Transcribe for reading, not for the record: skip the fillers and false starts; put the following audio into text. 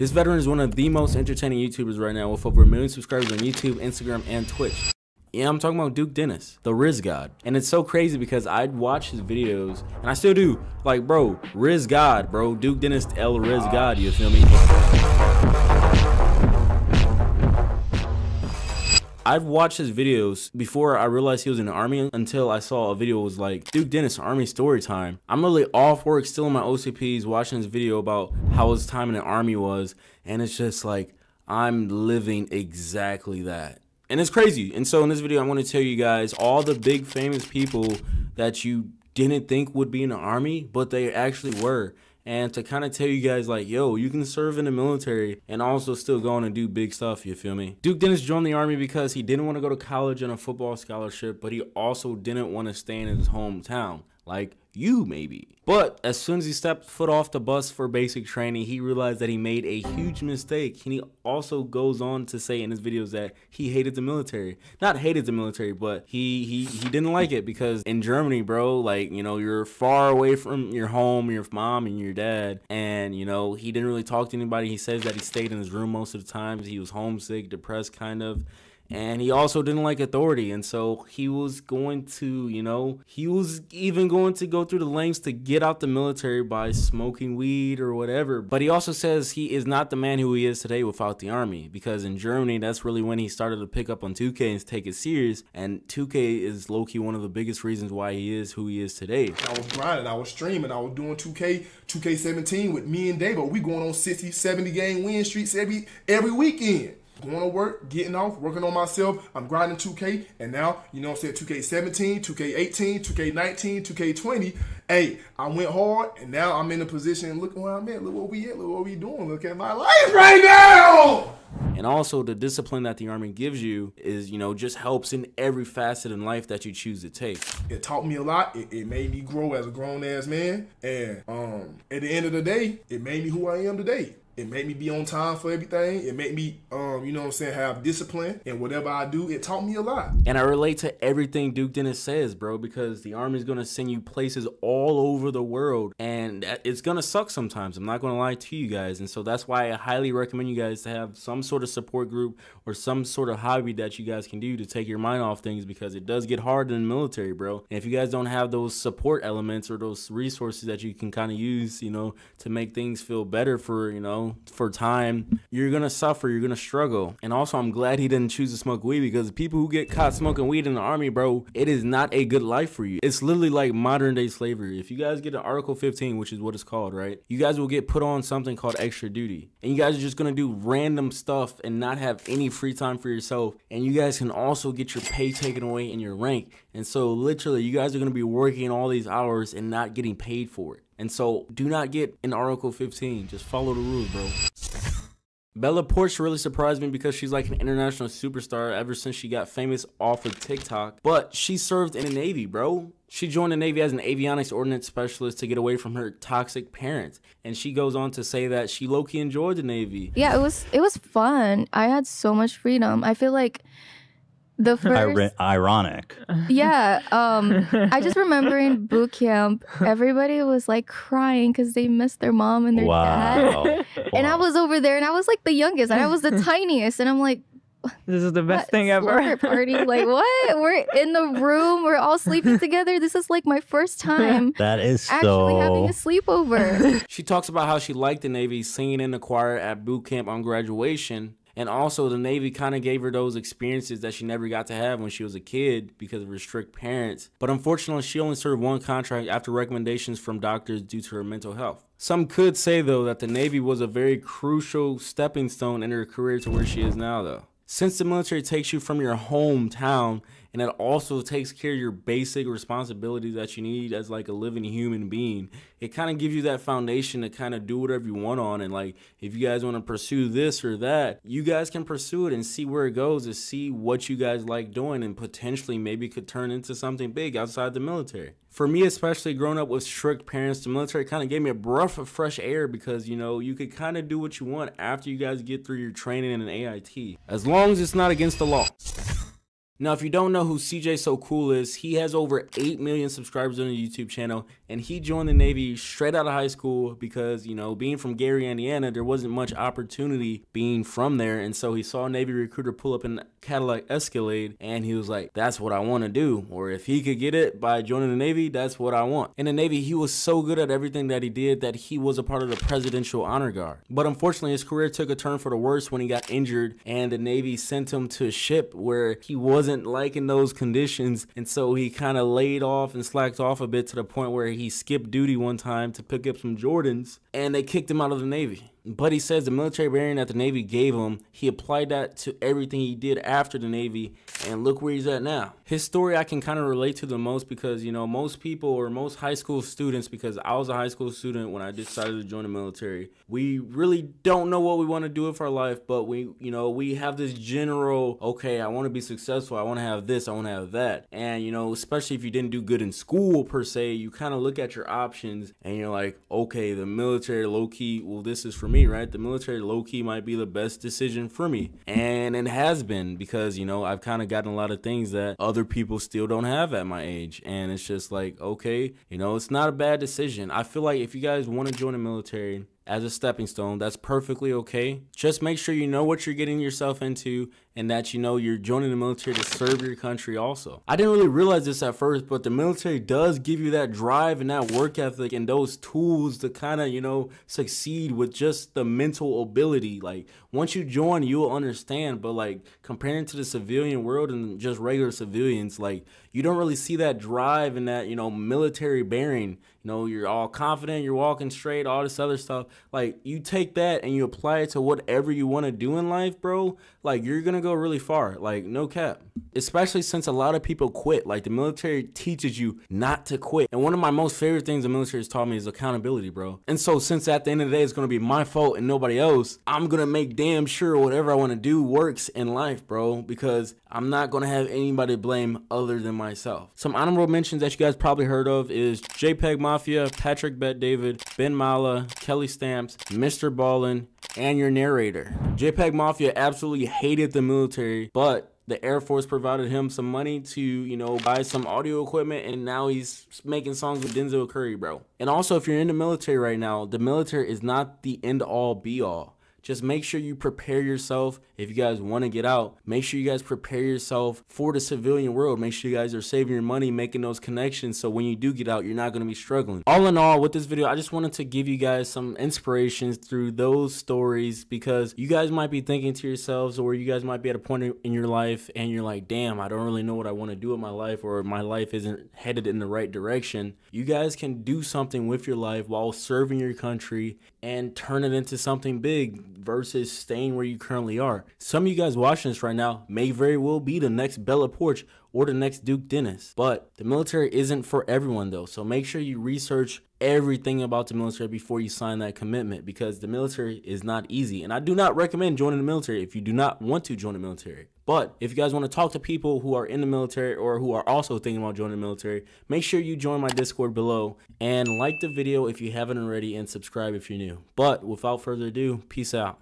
This veteran is one of the most entertaining YouTubers right now with over 1 million subscribers on YouTube, Instagram, and Twitch. Yeah, I'm talking about Duke Dennis, the Riz God. And it's so crazy because I'd watch his videos, and I still do. Like, bro, Riz God, bro. Duke Dennis, El Riz God, you feel me? I've watched his videos before I realized he was in the army until I saw a video that was like, Duke Dennis, Army Story Time. I'm really off work, still in my OCPs, watching this video about how his time in the army was, and it's just like, I'm living exactly that. And it's crazy. And so in this video, I want to tell you guys all the big famous people that you didn't think would be in the army, but they actually were. And to kind of tell you guys like, yo, you can serve in the military and also still go on and do big stuff, you feel me? Duke Dennis joined the army because he didn't want to go to college on a football scholarship, but he also didn't want to stay in his hometown. Like you, maybe. But as soon as he stepped foot off the bus for basic training, he realized that he made a huge mistake. And he also goes on to say in his videos that he hated the military. Not hated the military, but he didn't like it because in Germany, bro, like, you know, you're far away from your home, your mom and your dad. And, you know, he didn't really talk to anybody. He says that he stayed in his room most of the time. He was homesick, depressed, kind of. And he also didn't like authority, and so he was going to, you know, he was even going to go through the lengths to get out the military by smoking weed or whatever. But he also says he is not the man who he is today without the army, because in Germany, that's really when he started to pick up on 2K and take it serious, and 2K is low-key one of the biggest reasons why he is who he is today. I was grinding, I was streaming, I was doing 2K17 with me and David. We going on 60, 70 game win streaks every weekend. Going to work, getting off, working on myself. I'm grinding 2K, and now, you know what I'm saying, 2K17, 2K18, 2K19, 2K20. Hey, I went hard, and now I'm in a position. Look where I'm at. Look where we at. Look what we doing. Look at my life right now. And also the discipline that the army gives you is, you know, just helps in every facet in life that you choose to take. It taught me a lot. It made me grow as a grown-ass man. And at the end of the day, it made me who I am today. It made me be on time for everything. It made me, you know what I'm saying, have discipline. And whatever I do, it taught me a lot. And I relate to everything Duke Dennis says, bro, because the army is going to send you places all over the world. And it's going to suck sometimes. I'm not going to lie to you guys. And so that's why I highly recommend you guys to have some sort of support group or some sort of hobby that you guys can do to take your mind off things, because it does get hard in the military, bro. And if you guys don't have those support elements or those resources that you can kind of use, you know, to make things feel better for, you know, for time, you're gonna suffer, you're gonna struggle. And also, I'm glad he didn't choose to smoke weed, because people who get caught smoking weed in the army, bro, it is not a good life for you. It's literally like modern day slavery. If you guys get an Article 15, which is what it's called, right, you guys will get put on something called extra duty, and you guys are just gonna do random stuff and not have any free time for yourself. And you guys can also get your pay taken away in your rank. And so literally, you guys are gonna be working all these hours and not getting paid for it. And so do not get an Article 15. Just follow the rules, bro. Bella Porch really surprised me because she's like an international superstar ever since she got famous off of TikTok. But she served in the Navy, bro. She joined the Navy as an avionics ordnance specialist to get away from her toxic parents. And she goes on to say that she low-key enjoyed the Navy. Yeah, it was fun. I had so much freedom. I feel like the first ironic. Yeah, I just remember in boot camp, everybody was like crying because they missed their mom and their dad. And I was over there, and I was like the youngest, and I was the tiniest, and I'm like, this is the best thing ever. Party, like what? We're in the room, we're all sleeping together. This is like my first time. That is actually having a sleepover. She talks about how she liked the Navy, singing in the choir at boot camp on graduation. And also, the Navy kind of gave her those experiences that she never got to have when she was a kid because of her strict parents. But unfortunately, she only served one contract after recommendations from doctors due to her mental health. Some could say, though, that the Navy was a very crucial stepping stone in her career to where she is now, though. Since the military takes you from your hometown, and it also takes care of your basic responsibilities that you need as like a living human being, it kind of gives you that foundation to kind of do whatever you want on. And like, if you guys want to pursue this or that, you guys can pursue it and see where it goes, to see what you guys like doing, and potentially maybe could turn into something big outside the military. For me, especially growing up with strict parents, the military kind of gave me a breath of fresh air, because, you know, you could kind of do what you want after you guys get through your training in an AIT, as long as it's not against the law. Now, if you don't know who CJ So Cool is, he has over 8 million subscribers on the YouTube channel, and he joined the Navy straight out of high school because, you know, being from Gary, Indiana, there wasn't much opportunity being from there, and so he saw a Navy recruiter pull up in a Cadillac Escalade, and he was like, that's what I want to do, or if he could get it by joining the Navy, that's what I want. In the Navy, he was so good at everything that he did that he was a part of the Presidential Honor Guard. But unfortunately, his career took a turn for the worse when he got injured, and the Navy sent him to a ship where he wasn't liking those conditions, and so he kind of laid off and slacked off a bit to the point where he skipped duty one time to pick up some Jordans, and they kicked him out of the Navy. But he says the military bearing that the Navy gave him, he applied that to everything he did after the Navy, and look where he's at now. His story I can kind of relate to the most because, you know, most people or most high school students, because I was a high school student when I decided to join the military, we really don't know what we want to do with our life, but we have this general, okay, I want to be successful, I want to have this, I want to have that. And, you know, especially if you didn't do good in school per se, you kind of look at your options and you're like, okay, the military low-key, well, this is for me, right? The military low-key might be the best decision for me, and it has been because, you know, I've kind of gotten a lot of things that other people still don't have at my age, and it's just like, okay, you know, it's not a bad decision. I feel like if you guys want to join the military as a stepping stone, that's perfectly okay. Just make sure you know what you're getting yourself into and that, you know, you're joining the military to serve your country also. I didn't really realize this at first, but the military does give you that drive and that work ethic and those tools to kind of, you know, succeed with just the mental ability. Like, once you join, you'll understand, but like comparing to the civilian world and just regular civilians, like you don't really see that drive and that, you know, military bearing. You know, you're all confident, you're walking straight, all this other stuff. Like, you take that and you apply it to whatever you want to do in life, bro. Like, you're going to go really far. Like, no cap. Especially since a lot of people quit. Like, the military teaches you not to quit. And one of my most favorite things the military has taught me is accountability, bro. And so since at the end of the day it's going to be my fault and nobody else, I'm going to make damn sure whatever I want to do works in life, bro. Because I'm not going to have anybody to blame other than myself. Some honorable mentions that you guys probably heard of is JPEG Mafia, Patrick Bet David, Ben Mala, Kelly Stamps, Mr. Ballin, and your narrator. JPEG Mafia absolutely hated the military, but the Air Force provided him some money to, you know, buy some audio equipment, and now he's making songs with Denzel Curry, bro. And also, if you're in the military right now, the military is not the end-all be-all. Just make sure you prepare yourself. If you guys want to get out, make sure you guys prepare yourself for the civilian world. Make sure you guys are saving your money, making those connections, so when you do get out, you're not going to be struggling. All in all, with this video, I just wanted to give you guys some inspirations through those stories, because you guys might be thinking to yourselves, or you guys might be at a point in your life and you're like, damn, I don't really know what I want to do with my life, or my life isn't headed in the right direction. You guys can do something with your life while serving your country and turn it into something big versus staying where you currently are. Some of you guys watching this right now may very well be the next Bella Porch or the next Duke Dennis. But the military isn't for everyone though. So make sure you research everything about the military before you sign that commitment, because the military is not easy. And I do not recommend joining the military if you do not want to join the military. But if you guys want to talk to people who are in the military or who are also thinking about joining the military, make sure you join my Discord below and like the video if you haven't already, and subscribe if you're new. But without further ado, peace out.